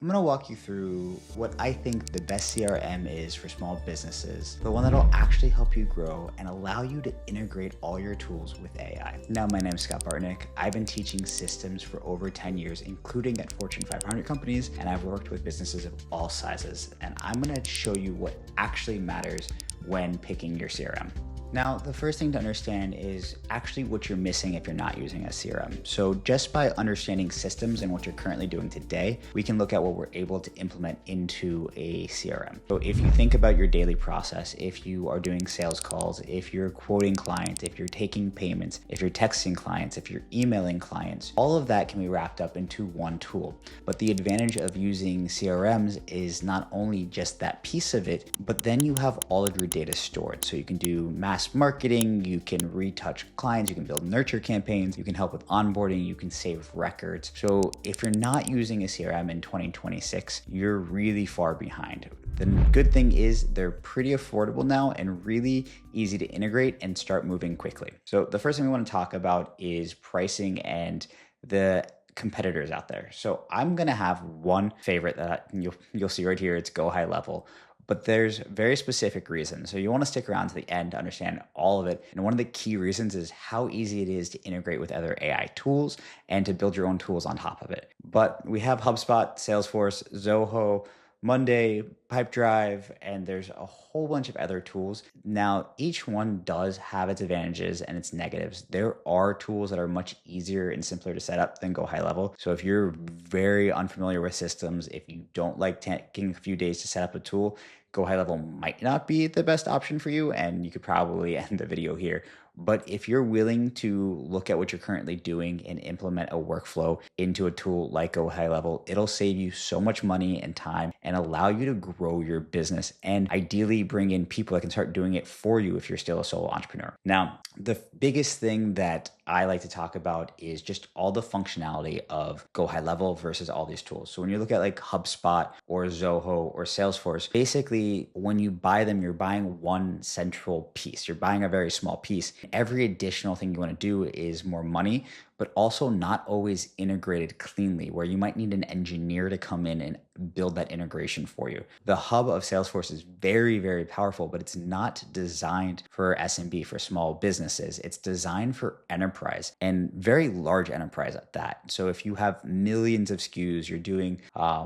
I'm going to walk you through what I think the best CRM is for small businesses, the one that'll actually help you grow and allow you to integrate all your tools with AI. Now, my name is Scott Bartnick. I've been teaching systems for over 10 years, including at Fortune 500 companies, and I've worked with businesses of all sizes. And I'm going to show you what actually matters when picking your CRM. Now, the first thing to understand is actually what you're missing if you're not using a CRM. So just by understanding systems and what you're currently doing today, we can look at what we're able to implement into a CRM. So if you think about your daily process, if you are doing sales calls, if you're quoting clients, if you're taking payments, if you're texting clients, if you're emailing clients, all of that can be wrapped up into one tool. But the advantage of using CRMs is not only just that piece of it, but then you have all of your data stored. So you can do mass marketing, you can retouch clients, you can build nurture campaigns, you can help with onboarding, you can save records. So if you're not using a CRM in 2026, you're really far behind. The good thing is they're pretty affordable now and really easy to integrate and start moving quickly. So the first thing we want to talk about is pricing and the competitors out there. So I'm going to have one favorite that you'll see right here. It's GoHighLevel. But there's very specific reasons. So you want to stick around to the end to understand all of it. And one of the key reasons is how easy it is to integrate with other AI tools and to build your own tools on top of it. But we have HubSpot, Salesforce, Zoho, Monday, Pipedrive, and there's a whole bunch of other tools. Now, each one does have its advantages and its negatives. There are tools that are much easier and simpler to set up than GoHighLevel. So if you're very unfamiliar with systems, if you don't like taking a few days to set up a tool, GoHighLevel might not be the best option for you, and you could probably end the video here. But if you're willing to look at what you're currently doing and implement a workflow into a tool like GoHighLevel, it'll save you so much money and time and allow you to grow your business and ideally bring in people that can start doing it for you if you're still a solo entrepreneur. Now, the biggest thing that I like to talk about is just all the functionality of GoHighLevel versus all these tools. So when you look at like HubSpot or Zoho or Salesforce, basically when you buy them, you're buying one central piece. You're buying a very small piece. Every additional thing you want to do is more money, but also not always integrated cleanly, where you might need an engineer to come in and build that integration for you. The hub of Salesforce is very, very powerful, but it's not designed for SMB, for small businesses. It's designed for enterprise and very large enterprise at that. So if you have millions of SKUs, you're doing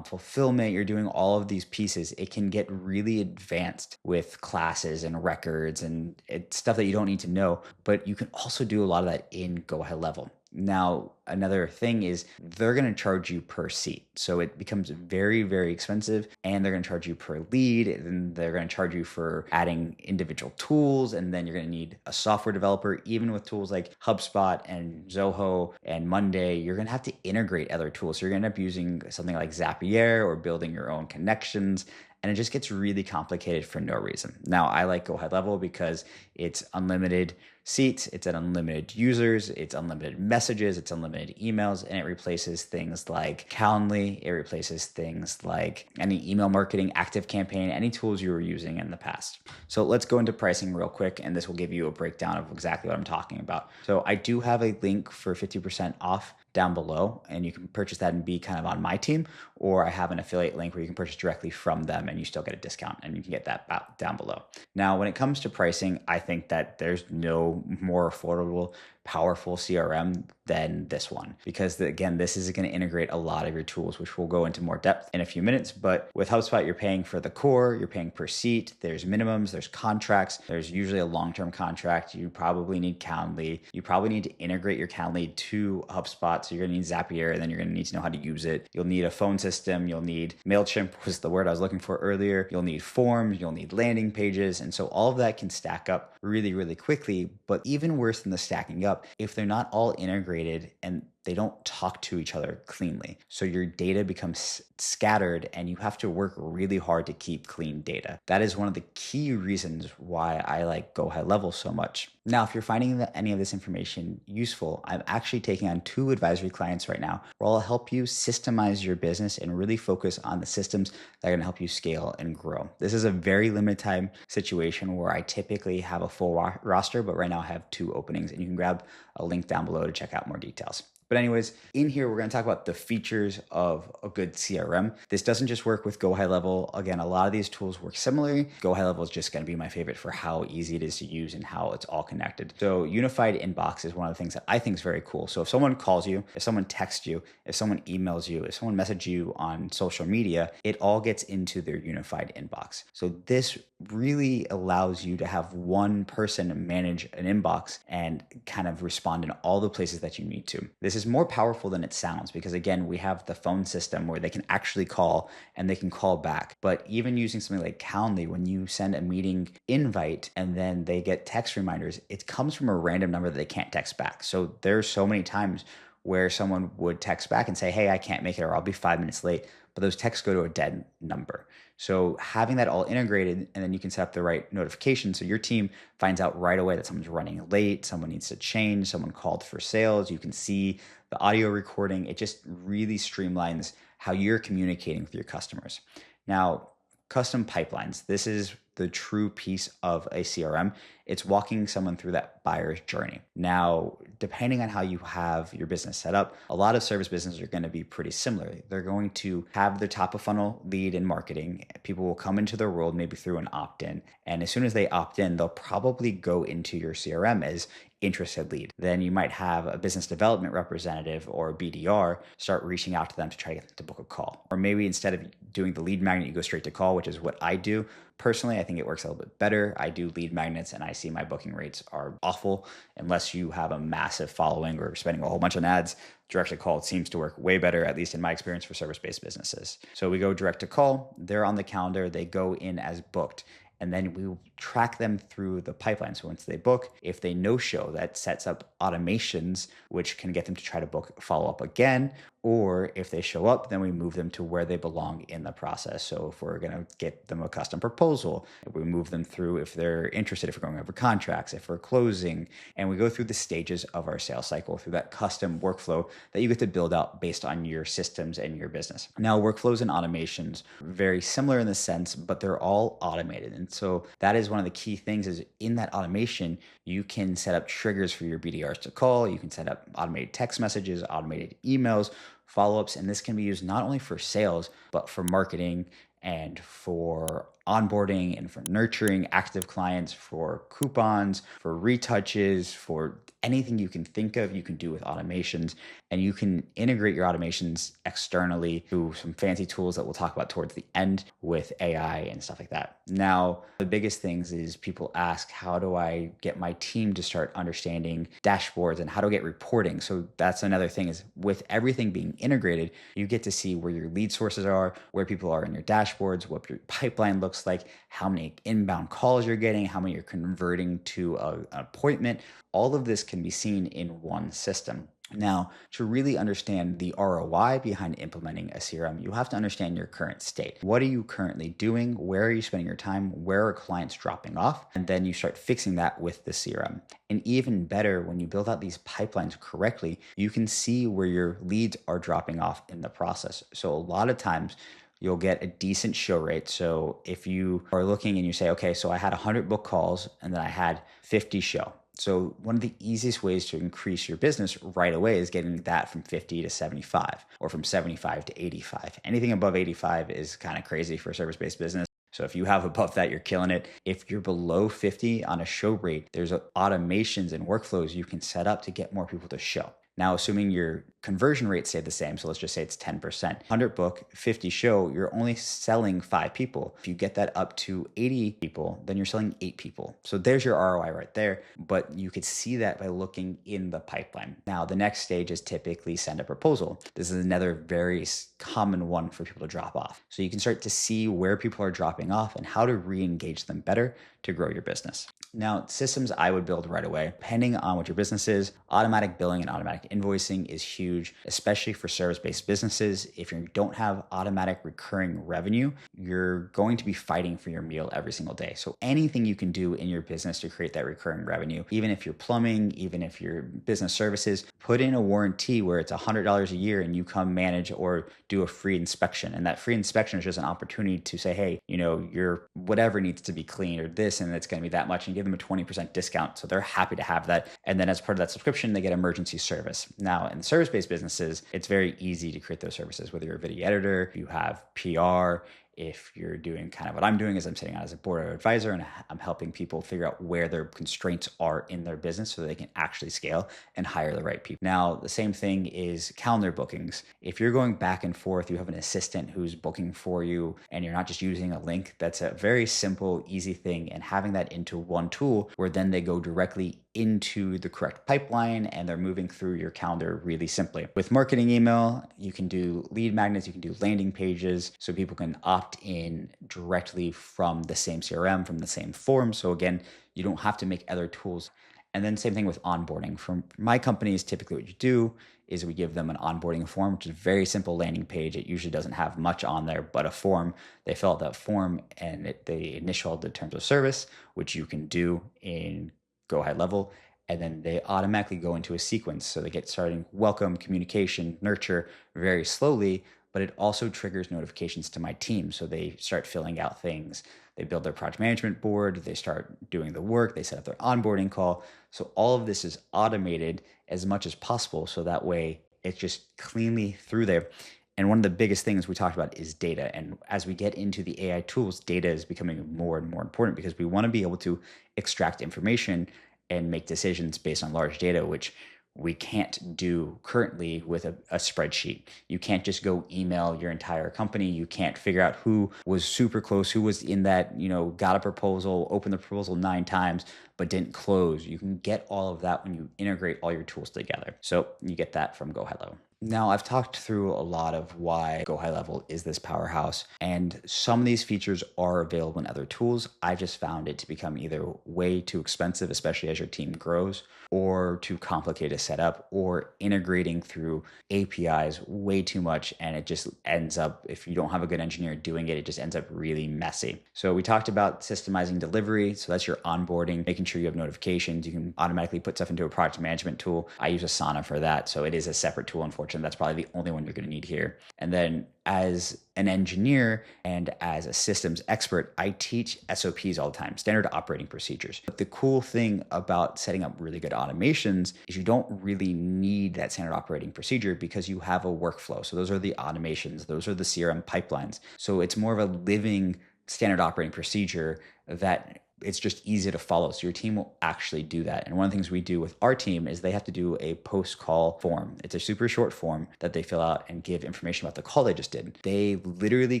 fulfillment, you're doing all of these pieces, it can get really advanced with classes and records and it's stuff that you don't need to know, but you can also do a lot of that in GoHighLevel. Now, another thing is they're going to charge you per seat. So it becomes very, very expensive and they're going to charge you per lead. And they're going to charge you for adding individual tools. And then you're going to need a software developer. Even with tools like HubSpot and Zoho and Monday, you're going to have to integrate other tools. So you're going to end up using something like Zapier or building your own connections. And it just gets really complicated for no reason. Now, I like GoHighLevel because it's unlimited seats, it's unlimited users, it's unlimited messages, it's unlimited emails, and it replaces things like Calendly, it replaces things like any email marketing, active campaign, any tools you were using in the past. So let's go into pricing real quick, and this will give you a breakdown of exactly what I'm talking about. So I do have a link for 50% off down below, and you can purchase that and be kind of on my team, or I have an affiliate link where you can purchase directly from them and you still get a discount, and you can get that down below. Now, when it comes to pricing, I think that there's no more affordable, powerful CRM than this one, because again, this is going to integrate a lot of your tools, which we'll go into more depth in a few minutes. But with HubSpot, you're paying for the core, you're paying per seat, there's minimums, there's contracts, there's usually a long-term contract. You probably need Calendly. You probably need to integrate your Calendly to HubSpot. So you're going to need Zapier, and then you're going to need to know how to use it. You'll need a phone system. You'll need Mailchimp was the word I was looking for earlier. You'll need forms. You'll need landing pages. And so all of that can stack up really, really quickly. But even worse than the stacking up, if they're not all integrated and they don't talk to each other cleanly. So your data becomes scattered and you have to work really hard to keep clean data. That is one of the key reasons why I like GoHighLevel so much. Now, if you're finding that any of this information useful, I'm actually taking on 2 advisory clients right now where I'll help you systemize your business and really focus on the systems that are going to help you scale and grow. This is a very limited time situation where I typically have a full roster, but right now I have 2 openings, and you can grab a link down below to check out more details. But anyways, in here, we're going to talk about the features of a good CRM. This doesn't just work with GoHighLevel. Again, a lot of these tools work similarly. GoHighLevel is just going to be my favorite for how easy it is to use and how it's all connected. So unified inbox is one of the things that I think is very cool. So if someone calls you, if someone texts you, if someone emails you, if someone messages you on social media, it all gets into their unified inbox. So this really allows you to have one person manage an inbox and kind of respond in all the places that you need to. This is more powerful than it sounds because, again, we have the phone system where they can actually call and they can call back. But even using something like Calendly, when you send a meeting invite and then they get text reminders, it comes from a random number that they can't text back. So there's so many times where someone would text back and say, hey, I can't make it, or I'll be 5 minutes late. But those texts go to a dead number. So having that all integrated, and then you can set up the right notification. So your team finds out right away that someone's running late, someone needs to change, someone called for sales. You can see the audio recording. It just really streamlines how you're communicating with your customers. Now, custom pipelines. This is the true piece of a CRM. It's walking someone through that buyer's journey. Now, depending on how you have your business set up, a lot of service businesses are going to be pretty similar. They're going to have their top of funnel lead in marketing. People will come into their world maybe through an opt-in. And as soon as they opt in, they'll probably go into your CRM as interested lead. Then you might have a business development representative or a BDR start reaching out to them to try to get them to book a call. Or maybe instead of doing the lead magnet, you go straight to call, which is what I do. Personally, I think it works a little bit better. I do lead magnets and I see my booking rates are awful unless you have a massive following or spending a whole bunch on ads. Direct to call seems to work way better, at least in my experience, for service-based businesses. So we go direct to call, they're on the calendar, they go in as booked. And then we will track them through the pipeline. So once they book, if they no-show, that sets up automations, which can get them to try to book follow-up again. Or if they show up, then we move them to where they belong in the process. So if we're going to get them a custom proposal, we move them through if they're interested, if we're going over contracts, if we're closing, and we go through the stages of our sales cycle through that custom workflow that you get to build out based on your systems and your business. Now, workflows and automations are very similar in the sense, but they're all automated. And so that is one of the key things is in that automation, you can set up triggers for your BDRs to call. You can set up automated text messages, automated emails, follow-ups, and this can be used not only for sales, but for marketing and for onboarding and for nurturing active clients, for coupons, for retouches, for anything you can think of, you can do with automations. And you can integrate your automations externally through some fancy tools that we'll talk about towards the end with AI and stuff like that. Now, the biggest things is people ask, how do I get my team to start understanding dashboards and how to get reporting? So that's another thing is with everything being integrated, you get to see where your lead sources are, where people are in your dashboards, what your pipeline looks like, how many inbound calls you're getting, how many you're converting to an appointment. All of this can be seen in one system. Now, to really understand the ROI behind implementing a CRM, you have to understand your current state. What are you currently doing? Where are you spending your time? Where are clients dropping off? And then you start fixing that with the CRM. And even better, when you build out these pipelines correctly, you can see where your leads are dropping off in the process. So a lot of times, you'll get a decent show rate. So if you are looking and you say, okay, so I had 100 book calls and then I had 50 show. So one of the easiest ways to increase your business right away is getting that from 50 to 75 or from 75 to 85. Anything above 85 is kind of crazy for a service-based business. So if you have above that, you're killing it. If you're below 50 on a show rate, there's automations and workflows you can set up to get more people to show. Now, assuming your conversion rate stayed the same, so let's just say it's 10%. 100 book, 50 show, you're only selling 5 people. If you get that up to 80 people, then you're selling 8 people. So there's your ROI right there, but you could see that by looking in the pipeline. Now, the next stage is typically send a proposal. This is another very common one for people to drop off. So you can start to see where people are dropping off and how to re-engage them better to grow your business. Now, systems I would build right away, depending on what your business is, automatic billing and automatic invoicing is huge, especially for service-based businesses. If you don't have automatic recurring revenue, you're going to be fighting for your meal every single day. So anything you can do in your business to create that recurring revenue, even if you're plumbing, even if you're business services, put in a warranty where it's $100 a year and you come manage or do a free inspection. And that free inspection is just an opportunity to say, hey, your whatever needs to be cleaned or this, and it's going to be that much, and give them a 20% discount. So they're happy to have that. And then as part of that subscription, they get emergency service. Now, in service-based businesses, it's very easy to create those services, whether you're a video editor, you have PR. If you're doing kind of what I'm doing, is I'm sitting on as a board advisor and I'm helping people figure out where their constraints are in their business so they can actually scale and hire the right people. Now, the same thing is calendar bookings. If you're going back and forth, you have an assistant who's booking for you and you're not just using a link, that's a very simple, easy thing. And having that into one tool where then they go directly into the correct pipeline and they're moving through your calendar really simply. With marketing email, you can do lead magnets, you can do landing pages so people can opt in directly from the same CRM, from the same form. So again, you don't have to make other tools. And then same thing with onboarding. From my companies, typically what you do is we give them an onboarding form, which is a very simple landing page. It usually doesn't have much on there, but a form. They fill out that form and they initial the terms of service, which you can do in GoHighLevel, and then they automatically go into a sequence. So they get starting welcome, communication, nurture very slowly, but it also triggers notifications to my team. So they start filling out things. They build their project management board. They start doing the work. They set up their onboarding call. So all of this is automated as much as possible. So that way it's just cleanly through there. And one of the biggest things we talked about is data. And as we get into the AI tools, data is becoming more and more important because we want to be able to extract information and make decisions based on large data, which we can't do currently with a spreadsheet. You can't just go email your entire company. You can't figure out who was super close, who was in that, got a proposal, opened the proposal 9 times, but didn't close. You can get all of that when you integrate all your tools together. So you get that from GoHighLevel. Now, I've talked through a lot of why GoHighLevel is this powerhouse, and some of these features are available in other tools. I just found it to become either way too expensive, especially as your team grows, or too complicated to set up, or integrating through APIs way too much, and it just ends up, if you don't have a good engineer doing it, it just ends up really messy. So we talked about systemizing delivery. So that's your onboarding, making sure you have notifications. You can automatically put stuff into a project management tool. I use Asana for that. So it is a separate tool, unfortunately. That's probably the only one you're going to need here. And then as an engineer and as a systems expert, I teach SOPs all the time, standard operating procedures. But the cool thing about setting up really good automations is you don't really need that standard operating procedure because you have a workflow. So those are the automations, those are the CRM pipelines. So it's more of a living standard operating procedure that it's just easy to follow. So your team will actually do that. And one of the things we do with our team is they have to do a post-call form. It's a super short form that they fill out and give information about the call they just did. They literally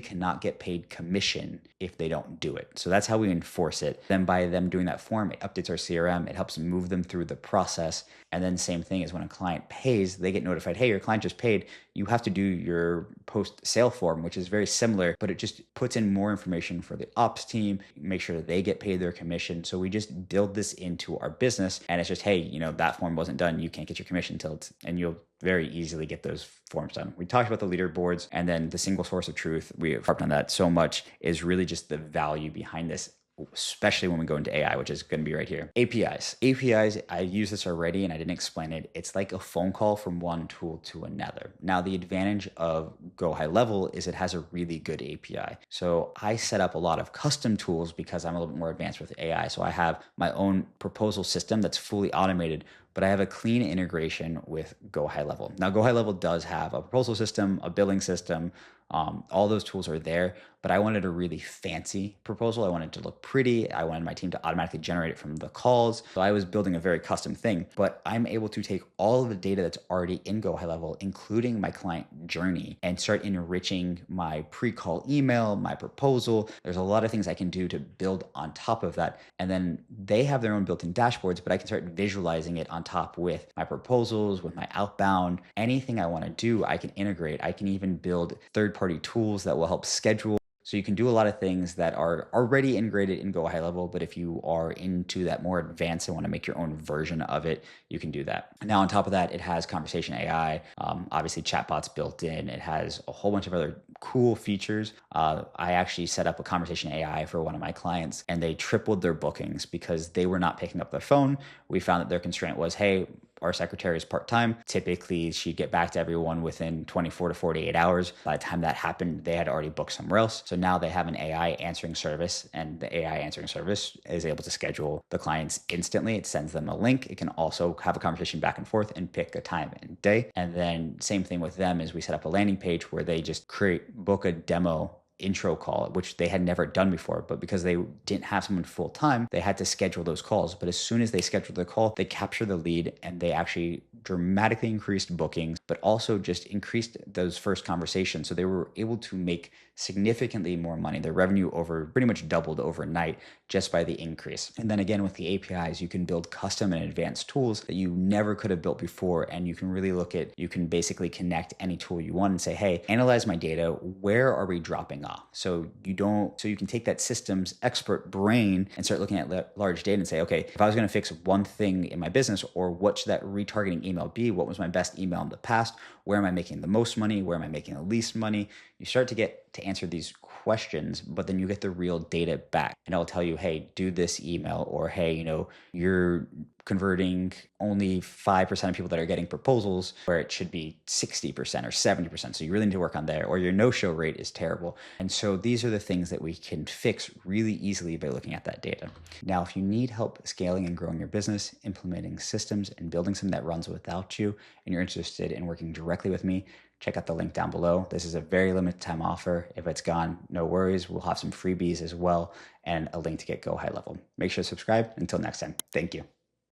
cannot get paid commission if they don't do it. So that's how we enforce it. Then by them doing that form, it updates our CRM. It helps move them through the process. And then same thing is when a client pays, they get notified, hey, your client just paid. You have to do your post-sale form, which is very similar, but it just puts in more information for the ops team, make sure that they get paid their commission. So we just build this into our business, and it's just, hey, that form wasn't done. You can't get your commission until and you'll very easily get those forms done. We talked about the leaderboards, and then the single source of truth. We have harped on that so much, is really just the value behind this, especially when we go into AI, which is going to be right here. APIs, I use this already and I didn't explain it. It's like a phone call from one tool to another. Now, the advantage of GoHighLevel is it has a really good API. So I set up a lot of custom tools because I'm a little bit more advanced with AI. So I have my own proposal system that's fully automated, but I have a clean integration with GoHighLevel. Now, GoHighLevel does have a proposal system, a billing system. All those tools are there, but I wanted a really fancy proposal. I wanted it to look pretty. I wanted my team to automatically generate it from the calls. So I was building a very custom thing, but I'm able to take all of the data that's already in GoHighLevel, including my client journey, and start enriching my pre-call email, my proposal. There's a lot of things I can do to build on top of that. And then they have their own built-in dashboards, but I can start visualizing it on top with my proposals, with my outbound. Anything I want to do, I can integrate. I can even build third-party tools that will help schedule. So you can do a lot of things that are already integrated in GoHighLevel, but if you are into that more advanced and want to make your own version of it, you can do that. Now, on top of that, it has conversation AI, obviously chatbots built in. It has a whole bunch of other cool features. I actually set up a conversation AI for one of my clients, and they tripled their bookings because they were not picking up their phone. We found that their constraint was, hey, our secretary is part-time. Typically, she'd get back to everyone within 24 to 48 hours. By the time that happened, they had already booked somewhere else. So now they have an AI answering service, and the AI answering service is able to schedule the clients instantly. It sends them a link. It can also have a conversation back and forth and pick a time and day. And then same thing with them is we set up a landing page where they just book a demo intro call, which they had never done before, but because they didn't have someone full time, they had to schedule those calls. But as soon as they scheduled the call, they captured the lead and they actually dramatically increased bookings, but also just increased those first conversations. So they were able to make significantly more money. Their revenue pretty much doubled overnight just by the increase. And then again, with the APIs, you can build custom and advanced tools that you never could have built before. And you can really you can basically connect any tool you want and say, hey, analyze my data. Where are we dropping off? So you can take that systems expert brain and start looking at large data and say, okay, if I was going to fix one thing in my business, or what should that retargeting email be? What was my best email in the past? Where am I making the most money? Where am I making the least money? You start to get to answer these questions, but then you get the real data back, and it'll tell you, hey, do this email, or hey, you're converting only 5% of people that are getting proposals where it should be 60% or 70%. So you really need to work on there, or your no-show rate is terrible. And so these are the things that we can fix really easily by looking at that data. Now, if you need help scaling and growing your business, implementing systems and building something that runs without you, and you're interested in working directly with me, check out the link down below. This is a very limited time offer. If it's gone, no worries. We'll have some freebies as well and a link to get GoHighLevel. Make sure to subscribe. Until next time, thank you.